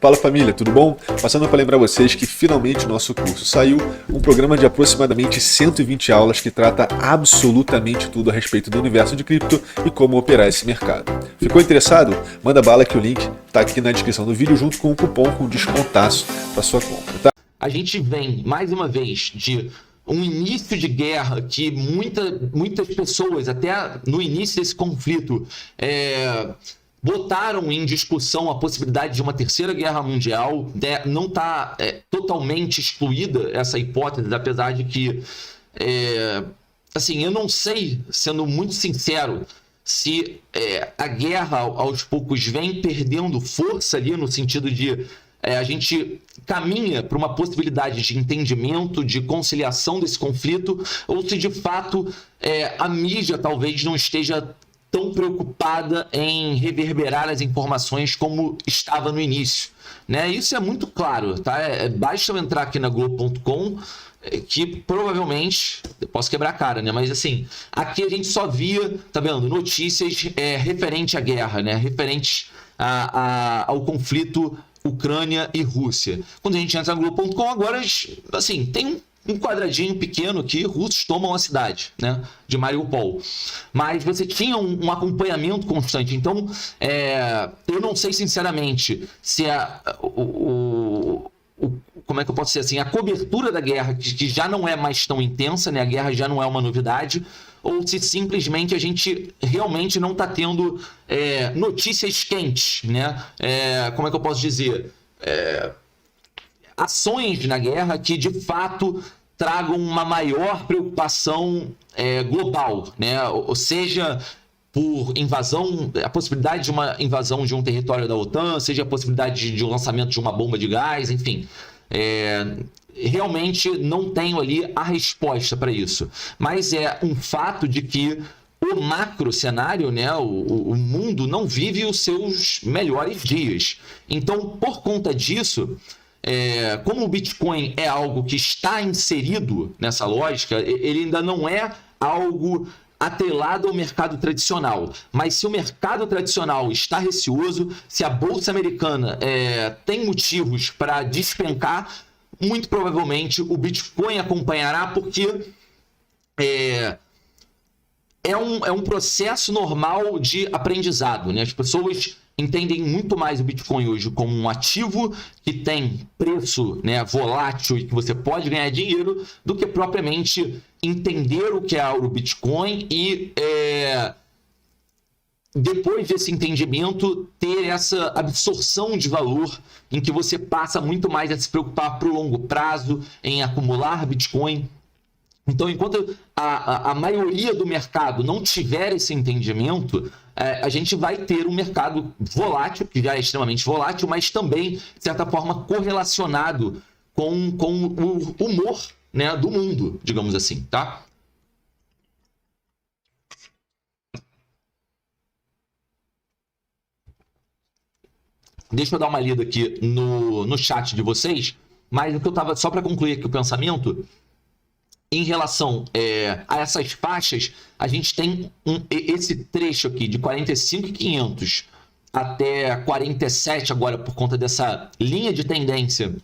Fala família, tudo bom? Passando para lembrar vocês que finalmente o nosso curso saiu, um programa de aproximadamente 120 aulas que trata absolutamente tudo a respeito do universo de cripto e como operar esse mercado. Ficou interessado? Manda bala que o link está aqui na descrição do vídeo junto com um cupom com descontaço para sua compra, tá? A gente vem, mais uma vez, de um início de guerra que muitas pessoas, até no início desse conflito, botaram em discussão a possibilidade de uma terceira guerra mundial. Não está totalmente excluída essa hipótese, apesar de que, assim, eu não sei, sendo muito sincero, se a guerra aos poucos vem perdendo força ali no sentido de a gente caminha para uma possibilidade de entendimento, de conciliação desse conflito, ou se de fato a mídia talvez não esteja tão preocupada em reverberar as informações como estava no início, né? Isso é muito claro, tá? Basta eu entrar aqui na Globo.com que provavelmente, eu posso quebrar a cara, né? Mas assim, aqui a gente só via, tá vendo, notícias referente à guerra, né? Referentes ao conflito Ucrânia e Rússia. Quando a gente entra na Globo.com, agora, assim, tem um quadradinho pequeno aqui, russos tomam a cidade, né, de Mariupol. Mas você tinha um acompanhamento constante. Então, eu não sei, sinceramente, se como é que eu posso dizer assim, a cobertura da guerra, que já não é mais tão intensa, né, a guerra já não é uma novidade, ou se simplesmente a gente realmente não está tendo notícias quentes, né? Como é que eu posso dizer? Ações na guerra que, de fato, tragam uma maior preocupação global, né? Ou seja, por invasão, a possibilidade de uma invasão de um território da OTAN, seja a possibilidade de um lançamento de uma bomba de gás, enfim. Realmente não tenho ali a resposta para isso. Mas é um fato de que o macro cenário, né, o mundo não vive os seus melhores dias. Então, por conta disso, como o Bitcoin é algo que está inserido nessa lógica, ele ainda não é algo atrelado ao mercado tradicional. Mas se o mercado tradicional está receoso, se a Bolsa Americana tem motivos para despencar, muito provavelmente o Bitcoin acompanhará, porque é um processo normal de aprendizado, né? As pessoas entendem muito mais o Bitcoin hoje como um ativo que tem preço, né, volátil e que você pode ganhar dinheiro, do que propriamente entender o que é o Bitcoin e depois desse entendimento ter essa absorção de valor em que você passa muito mais a se preocupar para o longo prazo, em acumular Bitcoin. Então, enquanto a maioria do mercado não tiver esse entendimento, a gente vai ter um mercado volátil, que já é extremamente volátil, mas também, de certa forma, correlacionado com o humor, né, do mundo, digamos assim, tá? Deixa eu dar uma lida aqui no chat de vocês, mas o que eu tava, só para concluir aqui o pensamento, em relação a essas faixas, a gente tem esse trecho aqui de 45.500 até 47 agora, por conta dessa linha de tendência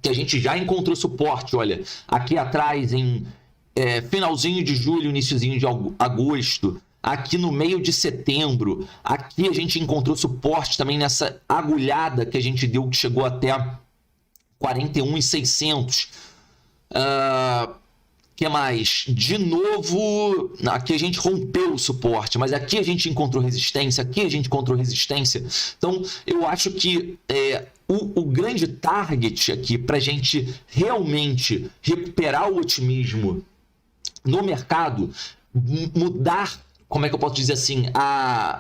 que a gente já encontrou suporte, olha, aqui atrás em finalzinho de julho, iniciozinho de agosto, aqui no meio de setembro, aqui a gente encontrou suporte também nessa agulhada que a gente deu, que chegou até 41.600. Que mais? De novo, aqui a gente rompeu o suporte, mas aqui a gente encontrou resistência, aqui a gente encontrou resistência. Então, eu acho que o grande target aqui para a gente realmente recuperar o otimismo no mercado, mudar, como é que eu posso dizer assim,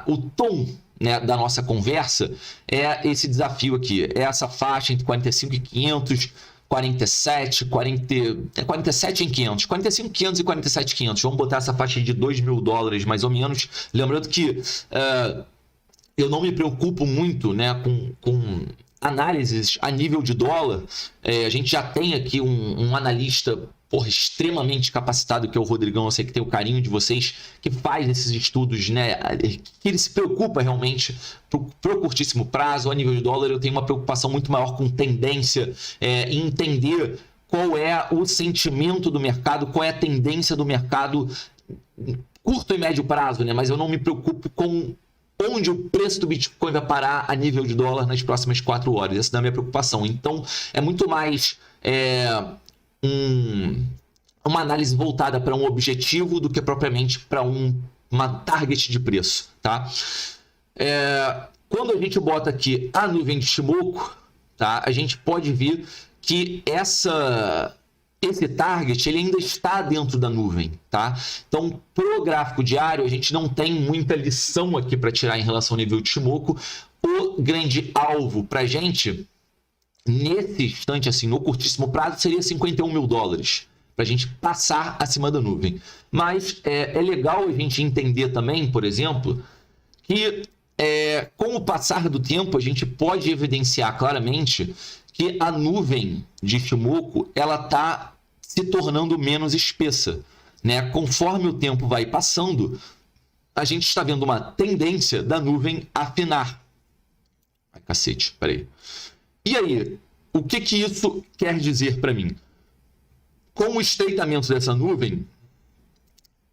o tom, né, da nossa conversa, é esse desafio aqui, é essa faixa entre 45.500, 47 em 500, 45.500 e 47.500. Vamos botar essa faixa de $2.000 mais ou menos. Lembrando que eu não me preocupo muito, né, com análises a nível de dólar. A gente já tem aqui um analista extremamente capacitado, que é o Rodrigão. Eu sei que tem o carinho de vocês, que faz esses estudos, né? Que ele se preocupa realmente pro curtíssimo prazo. A nível de dólar, eu tenho uma preocupação muito maior com tendência, em entender qual é o sentimento do mercado, qual é a tendência do mercado curto e médio prazo, né? Mas eu não me preocupo com onde o preço do Bitcoin vai parar a nível de dólar nas próximas 4 horas. Essa não é a minha preocupação. Então, é muito mais uma análise voltada para um objetivo do que propriamente para uma target de preço, tá? Quando a gente bota aqui a nuvem de Ichimoku, tá? A gente pode ver que esse target ele ainda está dentro da nuvem, tá? Então, pro gráfico diário, a gente não tem muita lição aqui para tirar em relação ao nível de Ichimoku. O grande alvo para a gente, nesse instante, assim, no curtíssimo prazo, seria 51 mil dólares, para a gente passar acima da nuvem. Mas é legal a gente entender também, por exemplo, que com o passar do tempo, a gente pode evidenciar claramente que a nuvem de Ichimoku ela está se tornando menos espessa, né? Conforme o tempo vai passando, a gente está vendo uma tendência da nuvem afinar. Ai, cacete, peraí. E aí, o que isso quer dizer para mim? Com o estreitamento dessa nuvem,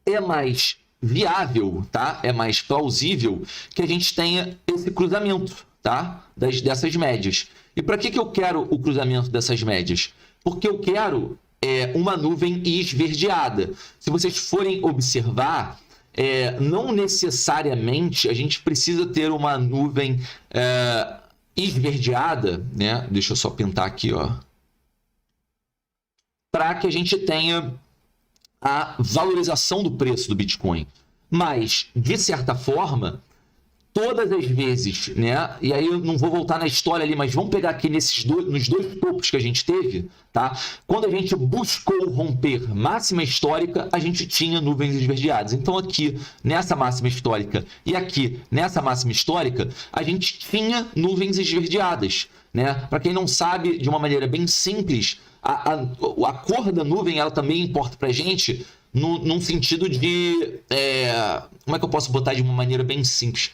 é mais viável, tá? É mais plausível que a gente tenha esse cruzamento, tá? Dessas médias. E para que eu quero o cruzamento dessas médias? Porque eu quero uma nuvem esverdeada. Se vocês forem observar, não necessariamente a gente precisa ter uma nuvem esverdeada, né? Deixa eu só pintar aqui, ó, para que a gente tenha a valorização do preço do Bitcoin. Mas, de certa forma, todas as vezes, né? E aí eu não vou voltar na história ali, mas vamos pegar aqui nos dois topos que a gente teve, tá? Quando a gente buscou romper máxima histórica, a gente tinha nuvens esverdeadas. Então aqui, nessa máxima histórica e aqui, nessa máxima histórica, a gente tinha nuvens esverdeadas, né? Para quem não sabe, de uma maneira bem simples, a cor da nuvem, ela também importa para a gente num sentido de... como é que eu posso botar de uma maneira bem simples?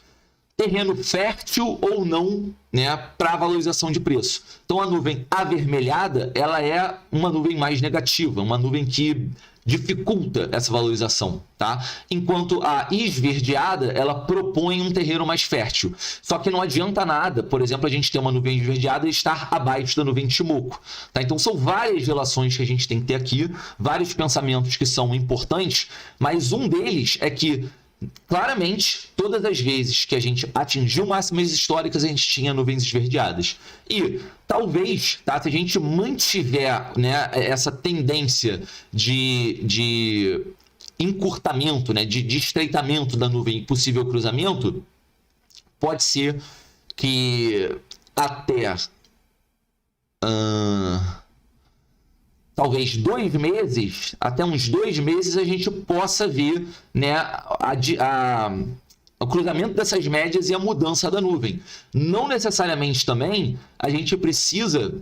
Terreno fértil ou não, né, para valorização de preço. Então, a nuvem avermelhada, ela é uma nuvem mais negativa, uma nuvem que dificulta essa valorização, tá? Enquanto a esverdeada, ela propõe um terreno mais fértil. Só que não adianta nada, por exemplo, a gente ter uma nuvem esverdeada e estar abaixo da nuvem de Ichimoku, tá? Então, são várias relações que a gente tem que ter aqui, vários pensamentos que são importantes, mas um deles é que claramente, todas as vezes que a gente atingiu máximas históricas, a gente tinha nuvens esverdeadas. E talvez, tá, se a gente mantiver, né, essa tendência de encurtamento, né, de estreitamento da nuvem e possível cruzamento, pode ser que até... talvez 2 meses, até uns 2 meses, a gente possa ver, né, o cruzamento dessas médias e a mudança da nuvem. Não necessariamente também a gente precisa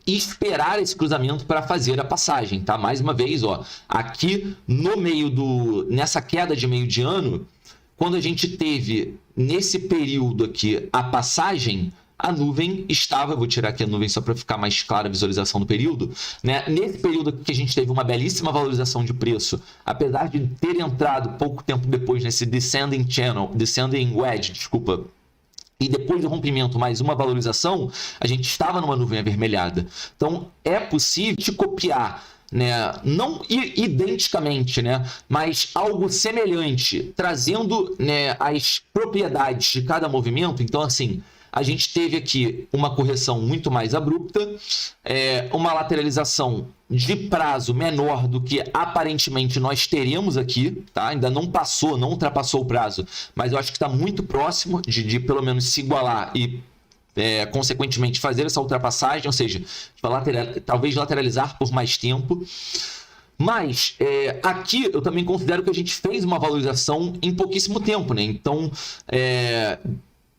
esperar esse cruzamento para fazer a passagem, tá? Mais uma vez, ó, aqui no meio nessa queda de meio de ano, quando a gente teve nesse período aqui a passagem, a nuvem estava, vou tirar aqui a nuvem só para ficar mais clara a visualização do período, né? Nesse período que a gente teve uma belíssima valorização de preço, apesar de ter entrado pouco tempo depois nesse descending wedge, desculpa, e depois do rompimento mais uma valorização, a gente estava numa nuvem avermelhada. Então, é possível te copiar, né? Não identicamente, né? Mas algo semelhante, trazendo, né, as propriedades de cada movimento. Então, assim, a gente teve aqui uma correção muito mais abrupta, uma lateralização de prazo menor do que aparentemente nós teríamos aqui, tá? Ainda não ultrapassou o prazo, mas eu acho que está muito próximo de pelo menos se igualar e, consequentemente, fazer essa ultrapassagem, ou seja, talvez lateralizar por mais tempo. Mas aqui eu também considero que a gente fez uma valorização em pouquíssimo tempo, né? Então,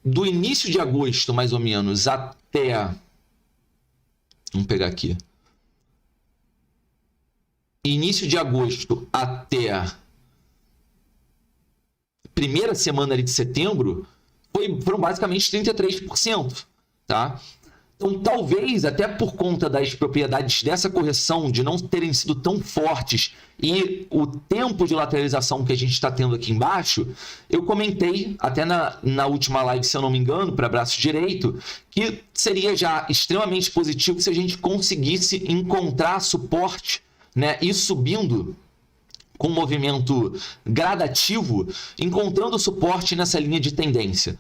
do início de agosto, mais ou menos, até... Vamos pegar aqui. início de agosto até primeira semana ali de setembro, foram basicamente 33%, tá? Então, talvez, até por conta das propriedades dessa correção, de não terem sido tão fortes e o tempo de lateralização que a gente está tendo aqui embaixo, eu comentei, até na última live, se eu não me engano, para braço direito, que seria já extremamente positivo se a gente conseguisse encontrar suporte, né, e subindo com um movimento gradativo, encontrando suporte nessa linha de tendência.